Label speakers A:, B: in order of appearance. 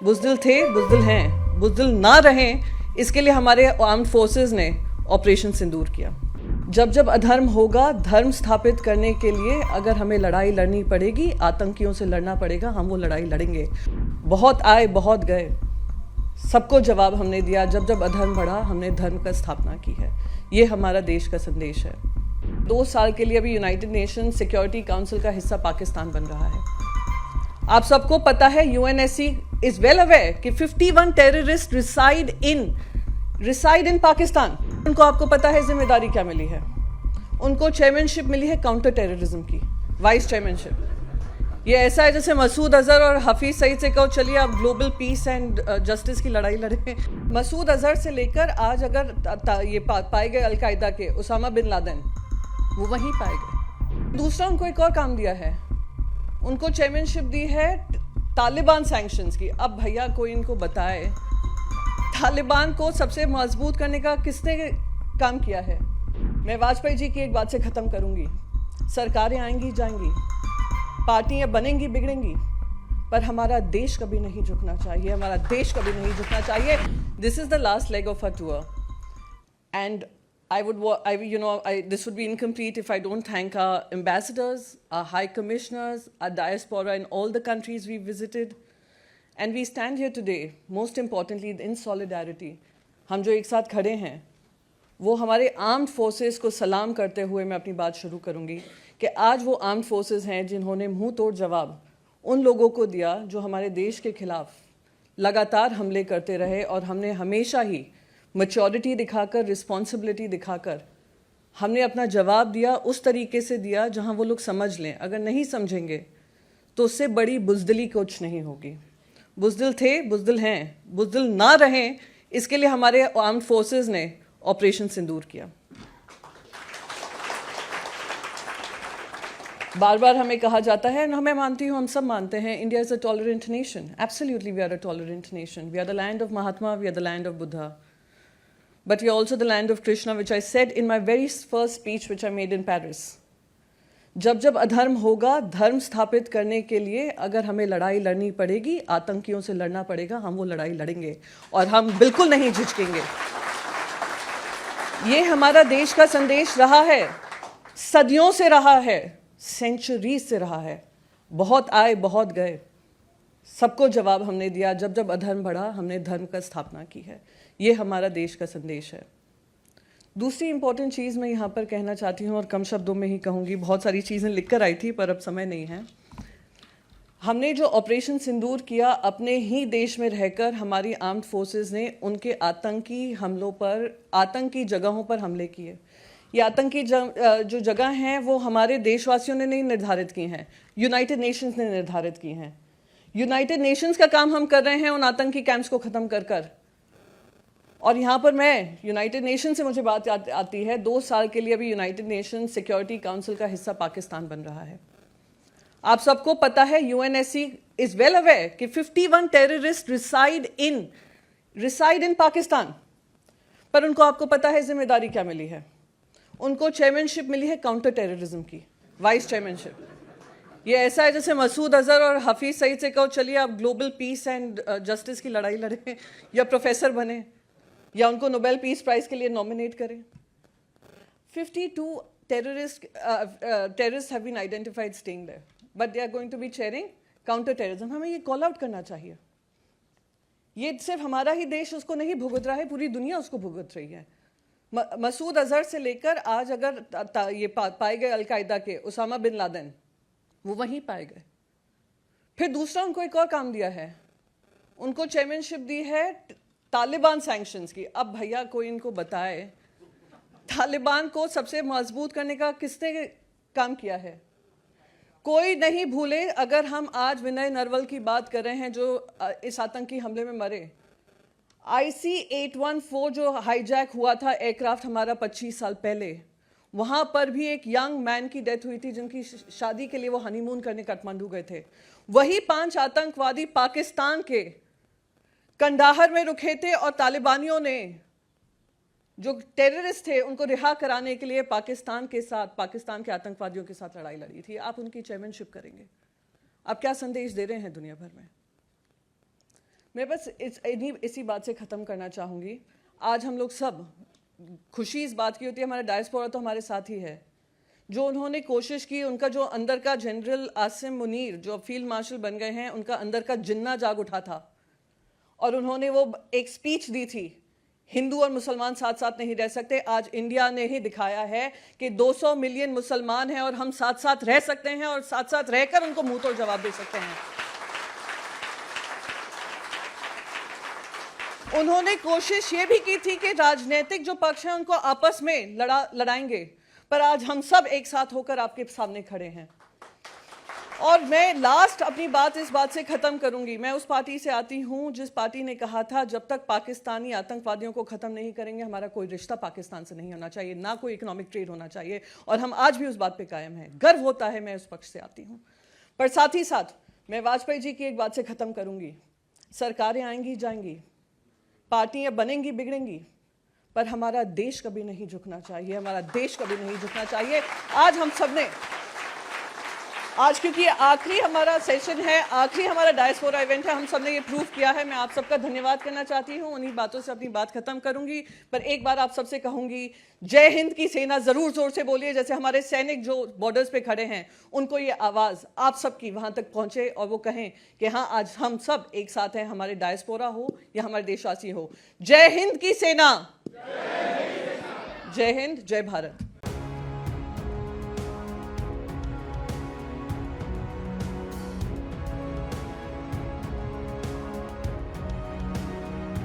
A: बुज़दिल थे, बुज़दिल हैं, बुज़दिल ना रहें, इसके लिए हमारे आर्म्ड फोर्सेस ने ऑपरेशन सिंदूर किया। जब जब अधर्म होगा, धर्म स्थापित करने के लिए अगर हमें लड़ाई लड़नी पड़ेगी, आतंकियों से लड़ना पड़ेगा, हम वो लड़ाई लड़ेंगे। बहुत आए, बहुत गए, सबको जवाब हमने दिया। जब जब अधर्म बढ़ा, हमने धर्म का स्थापना की है। ये हमारा देश का संदेश है। 2 साल के लिए अभी यूनाइटेड नेशन सिक्योरिटी काउंसिल का हिस्सा पाकिस्तान बन रहा है। आप सबको पता है, यूएनएससी इज वेल अवेयर कि 51 टेररिस्ट रिसाइड इन पाकिस्तान। उनको आपको पता है जिम्मेदारी क्या मिली है? उनको चेयरमैनशिप मिली है काउंटर टेररिज्म की, वाइस चेयरमैनशिप। ये ऐसा है जैसे मसूद अजहर और हफीज सईद से कहो चलिए आप ग्लोबल पीस एंड जस्टिस की लड़ाई लड़ें। मसूद अजहर से लेकर आज अगर ये पाए गए अलकायदा के उसामा बिन लादेन, वो वहीं पाए गए। दूसरा, उनको एक और काम दिया है, उनको चेयरमैनशिप दी है तालिबान सैंक्शंस की। अब भैया कोई इनको बताए, तालिबान को सबसे मजबूत करने का किसने काम किया है? मैं वाजपेयी जी की एक बात से ख़त्म करूंगी, सरकारें आएंगी जाएंगी, पार्टियां बनेंगी बिगड़ेंगी, पर हमारा देश कभी नहीं झुकना चाहिए, हमारा देश कभी नहीं झुकना चाहिए। This is the last leg of a tour and this would be incomplete if I don't thank our ambassadors, our high commissioners, our diaspora in all the countries we visited. And we stand here today, most importantly, in solidarity. हम जो एक साथ खड़े हैं, वो हमारे armed forces को सलाम करते हुए मैं अपनी बात शुरू करूंगी कि आज वो आर्म्ड फोर्सेस हैं जिन्होंने मुंह तोड़ जवाब उन लोगों को दिया जो हमारे देश के खिलाफ लगातार हमले करते रहे, और हमने हमेशा ही मैच्योरिटी दिखाकर, रिस्पॉन्सिबिलिटी दिखाकर हमने अपना जवाब दिया, उस तरीके से दिया जहां वो लोग समझ लें। अगर नहीं समझेंगे तो उससे बड़ी बुज़दिली कुछ नहीं होगी। बुज़दिल थे, बुज़दिल हैं, बुज़दिल ना रहें, इसके लिए हमारे आर्म्ड फोर्सेस ने ऑपरेशन सिंदूर किया। बार बार हमें कहा जाता है, और मैं मानती हूँ, हम सब मानते हैं, India is a tolerant nation. Absolutely we are a tolerant nation. We are the land of Mahatma, we are the land of Buddha, but we are also the land of Krishna, which I said in my very first speech which I made in Paris. जब जब अधर्म होगा, धर्म स्थापित करने के लिए अगर हमें लड़ाई लड़नी पड़ेगी, आतंकियों से लड़ना पड़ेगा, हम वो लड़ाई लड़ेंगे और हम बिल्कुल नहीं झिझकेंगे। ये हमारा देश का संदेश रहा है, सदियों से रहा है, सेंचुरीज से रहा है। बहुत आए, बहुत गए, सबको जवाब हमने दिया। जब जब अधर्म बढ़ा, हमने धर्म का स्थापना की है। ये हमारा देश का संदेश है। दूसरी इंपॉर्टेंट चीज़ मैं यहाँ पर कहना चाहती हूँ, और कम शब्दों में ही कहूँगी, बहुत सारी चीज़ें लिखकर आई थी पर अब समय नहीं है। हमने जो ऑपरेशन सिंदूर किया, अपने ही देश में रहकर हमारी आर्म्ड फोर्सेस ने उनके आतंकी हमलों पर, आतंकी जगहों पर हमले किए। ये आतंकी जो जगह हैं वो हमारे देशवासियों ने नहीं निर्धारित की हैं, यूनाइटेड नेशंस ने निर्धारित की हैं। यूनाइटेड नेशंस का काम हम कर रहे हैं उन आतंकी कैंप्स को ख़त्म कर। और यहाँ पर मैं यूनाइटेड नेशन से मुझे बात आती है, 2 साल के लिए अभी यूनाइटेड नेशन सिक्योरिटी काउंसिल का हिस्सा पाकिस्तान बन रहा है। आप सबको पता है, यूएनएससी इज वेल अवेयर कि 51 टेररिस्ट रिसाइड इन पाकिस्तान। पर उनको आपको पता है जिम्मेदारी क्या मिली है? उनको चेयरमैनशिप मिली है काउंटर टेररिज्म की, वाइस चेयरमैनशिप। ये ऐसा है जैसे मसूद अजहर और हफीज सईद से कहो चलिए आप ग्लोबल पीस एंड जस्टिस की लड़ाई लड़ें, या प्रोफेसर बने, या उनको नोबेल पीस प्राइज के लिए नॉमिनेट करें। 52 terrorists have been identified staying there, but they are going to be chairing counter terrorism. हमें ये कॉल आउट करना चाहिए। ये सिर्फ हमारा ही देश उसको नहीं भुगत रहा है, पूरी दुनिया उसको भुगत रही है। मसूद अजहर से लेकर आज अगर ये पाए गए अलकायदा के उसामा बिन लादेन, वो वहीं पाए गए। फिर दूसरा, उनको एक और काम दिया है, उनको चेयरमैनशिप दी है तालिबान सैंक्शंस की। अब भैया कोई इनको बताए, तालिबान को सबसे मजबूत करने का किसने काम किया है? कोई नहीं भूले, अगर हम आज विनय नरवल की बात कर रहे हैं जो इस आतंकी हमले में मरे, IC-814 जो हाईजैक हुआ था एयरक्राफ्ट हमारा 25 साल पहले, वहाँ पर भी एक यंग मैन की डेथ हुई थी जिनकी शादी के लिए वो हनीमून करने काठमांडू गए थे। वही 5 आतंकवादी पाकिस्तान के कंडाहर में रुके थे, और तालिबानियों ने जो टेररिस्ट थे उनको रिहा कराने के लिए पाकिस्तान के आतंकवादियों के साथ लड़ाई लड़ी थी। आप उनकी चेयरमैनशिप करेंगे, आप क्या संदेश दे रहे हैं दुनिया भर में? मैं बस इसी बात से ख़त्म करना चाहूँगी। आज हम लोग सब, खुशी इस बात की होती है हमारा डायस्पोरा तो हमारे साथ ही है, जो उन्होंने कोशिश की, उनका जो अंदर का जनरल आसिम मुनीर जो फील्ड मार्शल बन गए हैं, उनका अंदर का जिन्ना जाग उठा था और उन्होंने वो एक स्पीच दी थी, हिंदू और मुसलमान साथ साथ नहीं रह सकते। आज इंडिया ने ही दिखाया है कि 200 मिलियन मुसलमान हैं और हम साथ साथ रह सकते हैं और साथ साथ रहकर उनको मुंह तोड़ जवाब दे सकते हैं। उन्होंने कोशिश ये भी की थी कि राजनीतिक जो पक्ष हैं उनको आपस में लड़ाएंगे, पर आज हम सब एक साथ होकर आपके सामने खड़े हैं। और मैं लास्ट अपनी बात इस बात से ख़त्म करूंगी। मैं उस पार्टी से आती हूं जिस पार्टी ने कहा था जब तक पाकिस्तानी आतंकवादियों को ख़त्म नहीं करेंगे हमारा कोई रिश्ता पाकिस्तान से नहीं होना चाहिए, ना कोई इकोनॉमिक ट्रेड होना चाहिए, और हम आज भी उस बात पे कायम हैं। गर्व होता है मैं उस पक्ष से आती हूँ। पर साथ ही साथ मैं वाजपेयी जी की एक बात से ख़त्म करूंगी। सरकारें आएंगी जाएंगी, पार्टियां बनेंगी बिगड़ेंगी, पर हमारा देश कभी नहीं झुकना चाहिए, हमारा देश कभी नहीं झुकना चाहिए। आज हम सब ने, आज क्योंकि आखिरी हमारा सेशन है, आखिरी हमारा डायस्पोरा इवेंट है, हम सब ने ये प्रूव किया है। मैं आप सबका धन्यवाद करना चाहती हूँ। उन्हीं बातों से अपनी बात खत्म करूंगी, पर एक बार आप सबसे कहूंगी, जय हिंद की सेना जरूर जोर से बोलिए, जैसे हमारे सैनिक जो बॉर्डर्स पे खड़े हैं उनको ये आवाज़ आप सबकी वहाँ तक पहुँचे और वो कहें कि हाँ आज हम सब एक साथ हैं, हमारे डायस्पोरा हो या हमारे देशवासी हो। जय हिंद की सेना, जय हिंद, जय भारत।